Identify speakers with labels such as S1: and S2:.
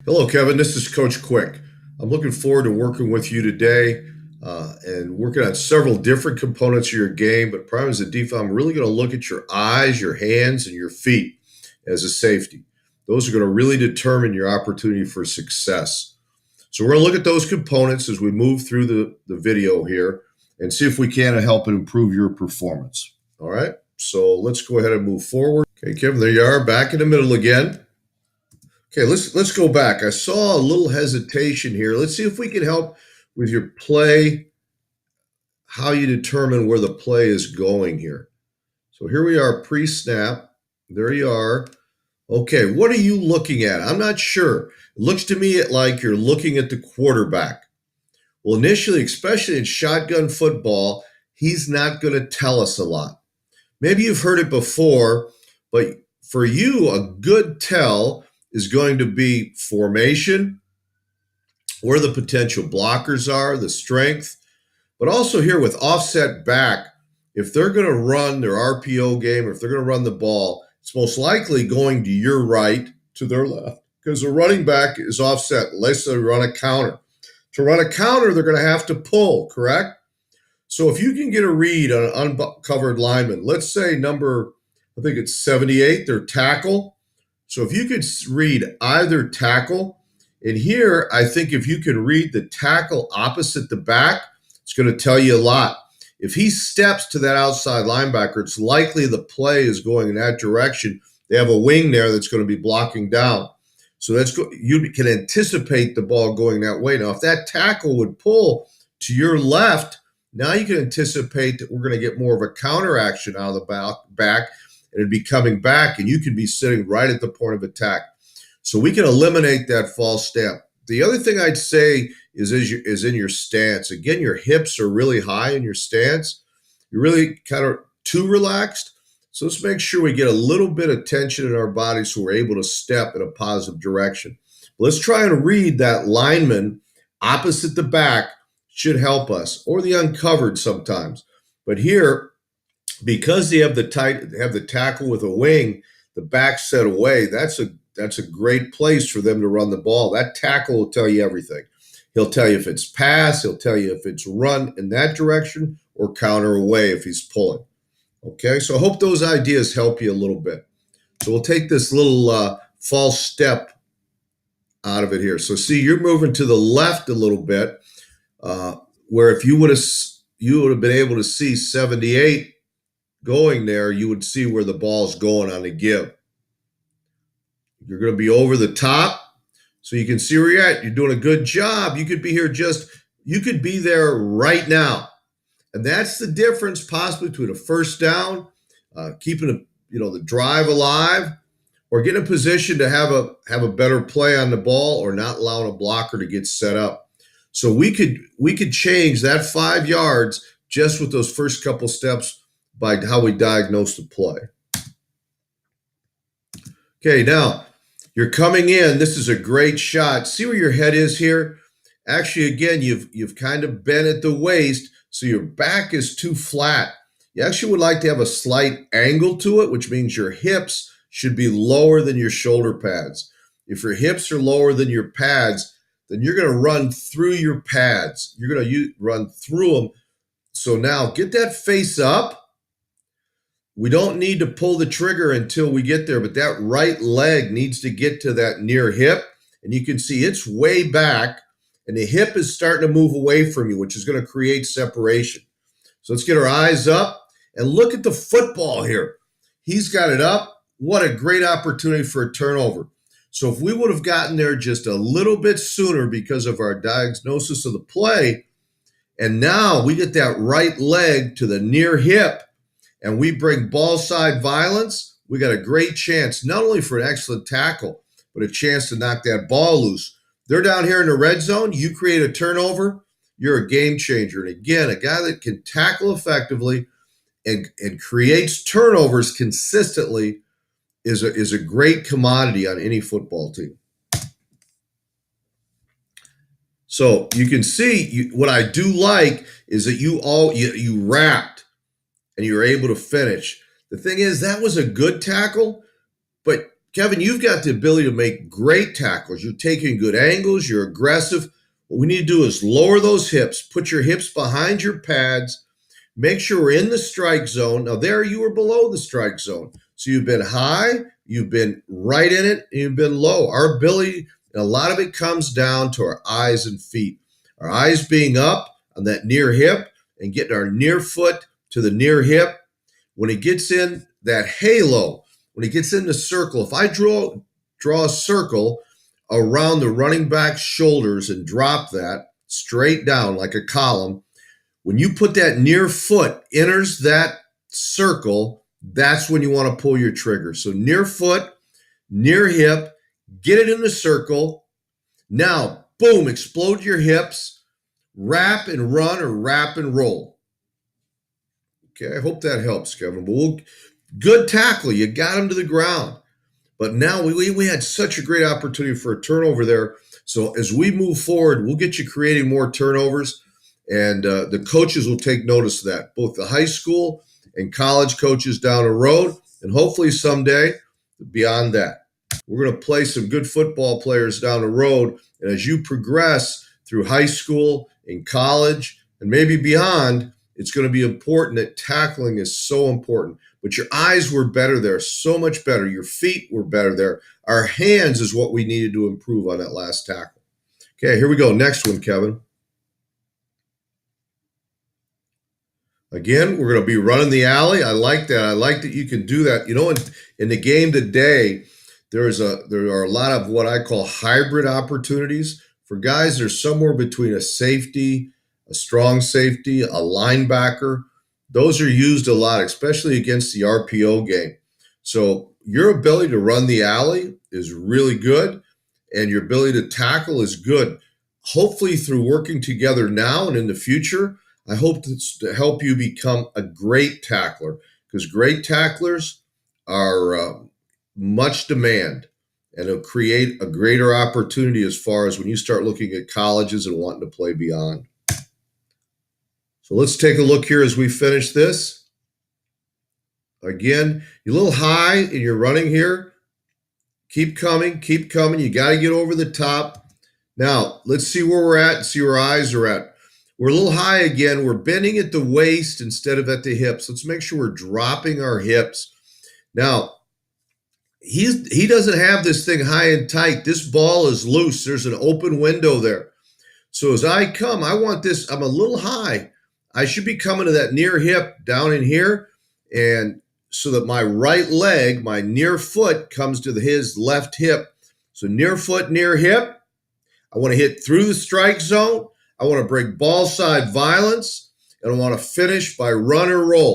S1: Hello, Kevin. This is Coach Quick. I'm looking forward to working with you today and working on several different components of your game. But primarily as a defense, I'm really going to look at your eyes, your hands, and your feet as a safety. Those are going to really determine your opportunity for success. So we're going to look at those components as we move through the video here and see if we can help improve your performance. All right. So let's go ahead and move forward. Okay, Kevin, there you are, back in the middle again. Okay, let's go back. I saw a little hesitation here. Let's see if we can help with your play, how you determine where the play is going here. So here we are, pre-snap. There you are. Okay, what are you looking at? I'm not sure. It looks to me like you're looking at the quarterback. Well, initially, especially in shotgun football, he's not going to tell us a lot. Maybe you've heard it before, but for you, a good tell is going to be formation, where the potential blockers are, the strength, but also here with offset back, if they're going to run their RPO game, or if they're going to run the ball, it's most likely going to your right to their left because the running back is offset. Let's say run a counter. To run a counter, they're going to have to pull, correct? So if you can get a read on an uncovered lineman, let's say number, I think it's 78, their tackle. So if you could read either tackle, and here I think if you can read the tackle opposite the back, it's going to tell you a lot. If he steps to that outside linebacker, it's likely the play is going in that direction. They have a wing there that's going to be blocking down. So you can anticipate the ball going that way. Now, if that tackle would pull to your left, now you can anticipate that we're going to get more of a counter action out of the back, and it'd be coming back, and you could be sitting right at the point of attack. So we can eliminate that false step. The other thing I'd say is in your stance. Again, your hips are really high in your stance. You're really kind of too relaxed. So let's make sure we get a little bit of tension in our body so we're able to step in a positive direction. Let's try and read that lineman opposite the back. Should help us, or the uncovered sometimes. But here, because they have the tackle with a wing, the back set away. That's a great place for them to run the ball. That tackle will tell you everything. He'll tell you if it's pass. He'll tell you if it's run in that direction or counter away if he's pulling. Okay, so I hope those ideas help you a little bit. So we'll take this little false step out of it here. So see, you're moving to the left a little bit, where if you would have been able to see 78 going there, you would see where the ball's going on the give. You're going to be over the top, so you can see where you're at. You're doing a good job. You could be here you could be there right now. And that's the difference possibly between a first down, keeping the drive alive, or getting a position to have a better play on the ball, or not allowing a blocker to get set up. So we could change that 5 yards just with those first couple steps by how we diagnose the play. Okay, now you're coming in. This is a great shot. See where your head is here? Actually, again, you've kind of bent at the waist, so your back is too flat. You actually would like to have a slight angle to it, which means your hips should be lower than your shoulder pads. If your hips are lower than your pads, then you're going to run through your pads. You're going to run through them. So now get that face up. We don't need to pull the trigger until we get there, but that right leg needs to get to that near hip. And you can see it's way back, and the hip is starting to move away from you, which is going to create separation. So let's get our eyes up and look at the football here. He's got it up. What a great opportunity for a turnover. So if we would have gotten there just a little bit sooner because of our diagnosis of the play, and now we get that right leg to the near hip, and we bring ball side violence, we got a great chance, not only for an excellent tackle, but a chance to knock that ball loose. They're down here in the red zone. You create a turnover, you're a game changer. And again, a guy that can tackle effectively and creates turnovers consistently is a great commodity on any football team. So you can see what I do like is that you wrapped and you were able to finish. The thing is, that was a good tackle, but Kevin, you've got the ability to make great tackles. You're taking good angles. You're aggressive. What we need to do is lower those hips, put your hips behind your pads, make sure we're in the strike zone. Now, there you were below the strike zone. So you've been high, you've been right in it, and you've been low. Our ability, and a lot of it comes down to our eyes and feet. Our eyes being up on that near hip and getting our near foot to the near hip. When it gets in that halo, when it gets in the circle, if I draw a circle around the running back's shoulders and drop that straight down like a column, when you put that near foot enters that circle, that's when you want to pull your trigger. So near foot, near hip, get it in the circle. Now, boom, explode your hips, wrap and run or wrap and roll. Okay, I hope that helps, Kevin. But good tackle. You got him to the ground. But now we had such a great opportunity for a turnover there. So as we move forward, we'll get you creating more turnovers. And the coaches will take notice of that, both the high school and college coaches down the road, and hopefully someday beyond that. We're going to play some good football players down the road. And as you progress through high school and college and maybe beyond, it's going to be important that tackling is so important. But your eyes were better there, so much better. Your feet were better there. Our hands is what we needed to improve on that last tackle. Okay, here we go. Next one, Kevin. Again, we're going to be running the alley. I like that. I like that you can do that. You know, in the game today, there are a lot of what I call hybrid opportunities for guys that are somewhere between a safety, a strong safety, a linebacker. Those are used a lot, especially against the RPO game. So your ability to run the alley is really good, and your ability to tackle is good. Hopefully, through working together now and in the future, I hope to help you become a great tackler, because great tacklers are much demand, and it'll create a greater opportunity as far as when you start looking at colleges and wanting to play beyond. So let's take a look here as we finish this. Again, you're a little high in your running here. Keep coming, keep coming. You got to get over the top. Now, let's see where we're at and see where our eyes are at. We're a little high again. We're bending at the waist instead of at the hips. Let's make sure we're dropping our hips. Now, he doesn't have this thing high and tight. This ball is loose. There's an open window there. So as I come, I want this, I'm a little high. I should be coming to that near hip down in here, and so that my right leg, my near foot, comes to his left hip. So near foot, near hip. I want to hit through the strike zone. I want to break ball side violence, and I want to finish by run or roll.